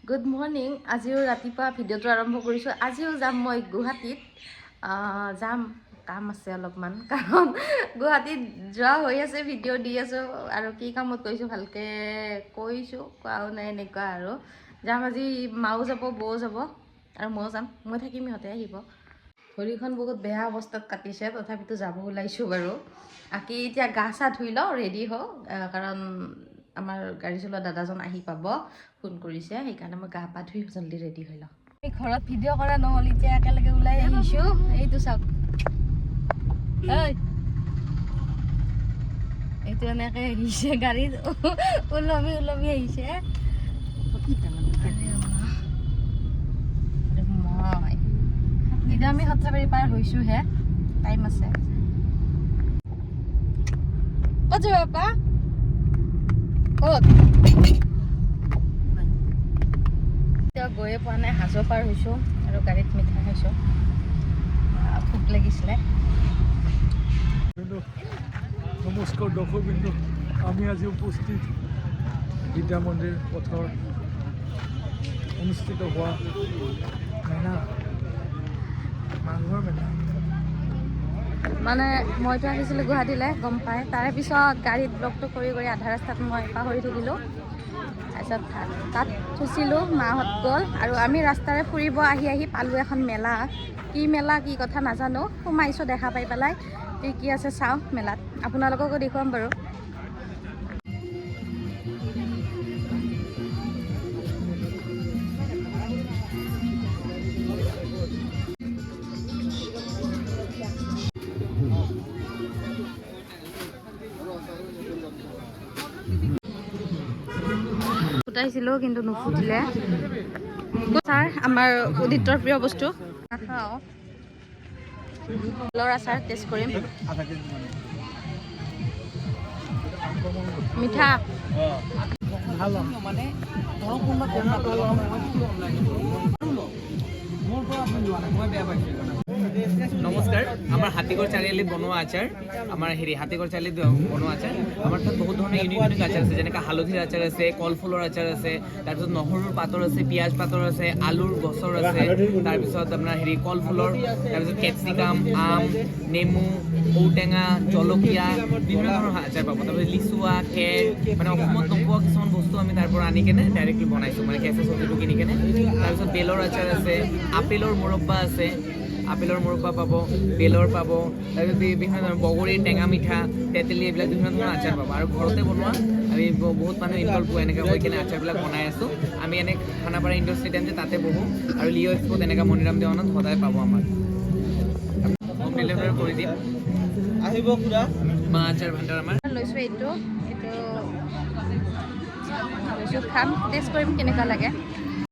Good morning. আজিও ৰাতিপুৱা ভিডিঅ'টো আৰম্ভ কৰিছোঁ। আজিও যাম মই গুৱাহাটীত। যাম, কাম আছে অলপমান, কাৰণ গুৱাহাটীত যোৱা হৈ আছে, ভিডিঅ' দি আছোঁ আৰু কি কামত গৈছোঁ ভালকৈ কৈছোঁ, কোৱাও নাই, এনেকুৱা আৰু যাম। আজি মাও যাব, বৌ যাব আৰু ময়ো যাম। মই থাকিম, ইহঁতে আহিব। ভৰিখন বহুত বেয়া অৱস্থাত কাটিছে, তথাপিতো যাব ওলাইছোঁ বাৰু। বাকী এতিয়া গা চা ধুই লওঁ, ৰেডি হওঁ, কাৰণ আমাৰ গাড়ী চলোৱা দাদাজন আহি পাব, ফোন কৰিছে, সেইকাৰণে মই গা পা ধুই জল্দি ৰেডি হৈ লওঁ। আমি ঘৰত ভিডিঅ' কৰা নহ'ল, এতিয়া একেলগে ওলাই আহিছোঁ। এইটো চাওক, এইটো এনেকৈ আহিছে, গাড়ীত ওলমি আহিছে। মই এতিয়া আমি সৰ্থেবাৰী পাৰ হৈছোঁহে, টাইম আছে। ক'ত যাবা পাপা? ক'ত? এতিয়া গৈয়ে পোৱা নাই, হাজো পাৰ হৈছোঁ আৰু গাড়ীত মিঠাই খাইছোঁ। ভোক লাগিছিলে। নমস্কাৰ দৰ্শকবৃন্দ, আমি আজি উপস্থিত বিদ্যা মন্দিৰ পথৰ অনুষ্ঠিত হোৱা মেলা, মাঘৰ মেলা। মানে মইতো আহিছিলোঁ গুৱাহাটীলৈ, গম পাই। তাৰে পিছত গাড়ীত ব্লগটো কৰি আধা ৰাস্তাত মই পাহৰি থাকিলোঁ। তাৰপিছত তাত ফচিলোঁ, মাহঁত গ'ল আৰু আমি ৰাস্তাৰে ফুৰিব আহি পালোঁ এখন মেলা। কি মেলা, কি কথা নাজানো, সোমাইছোঁ দেখা পাই পেলাই। কি আছে চাওঁ মেলাত, আপোনালোককো দেখুৱাম বাৰু। ফুটাইছিলোঁ কিন্তু নুফুটিলে। আচাৰ, আমাৰ উদিতৰ প্ৰিয় বস্তু। নাখাওঁ, কলৰ আচাৰ টেষ্ট কৰিম। মিঠা। নমস্কাৰ, আমাৰ হাতীগড় চাৰিআলিত বনোৱা আচাৰ, আমাৰ হাতীগড় চাৰিআলিত বনোৱা আচাৰ। আমাৰ তাত বহুত ধৰণৰ ইউনিক আচাৰ আছে, যেনেকৈ হালধিৰ আচাৰ আছে, কলফুলৰ আচাৰ আছে, তাৰপিছত নহৰুৰ পাতৰ আছে, পিঁয়াজ পাতৰ আছে, আলুৰ গছৰ আছে, তাৰপিছত আপোনাৰ কলফুলৰ, তাৰপিছত কেপচিকাম, আম, নেমু, ঔটেঙা, জলকীয়া, বিভিন্ন ধৰণৰ আচাৰ পাব। তাৰপিছত লিচুৱা, কেৰ, মানে অসমত নোপোৱা কিছুমান বস্তু আমি তাৰ পৰা আনি কেনে ডাইৰেক্টলি বনাইছোঁ, মানে কেঁচা চব্জিটো কিনি কেনে। তাৰপিছত বেলৰ আচাৰ আছে, আপেলৰ মুৰব্বা আছে, আপেলৰ মুৰব্বা পাব, বেলৰ পাব, তাৰপিছত বিভিন্ন ধৰণৰ বগৰীৰ টেঙা মিঠা, তেতেলী, এইবিলাক বিভিন্ন ধৰণৰ আচাৰ পাব। আৰু ঘৰতে বনোৱা আমি বহুত মানুহ ইনভল্ভ হোৱা এনেকৈ হৈ কিনে আচাৰবিলাক বনাই আছোঁ। আমি এনে খানাপাৰা ইণ্ডোৰ ষ্টেডিয়াম যে তাতে বহোঁ, আৰু লিঅ' এক্সপ'ত এনেকৈ মণিৰাম দেৱানত সদায় পাব আমাক। হোম ডেলিভাৰী কৰি দিম। আহিব খুৰা, মা আচাৰ ভাণ্ডাৰ আমাৰ। লৈছোঁ এইটো লৈছোঁ, খাম, টেষ্ট কৰিম কেনেকুৱা লাগে।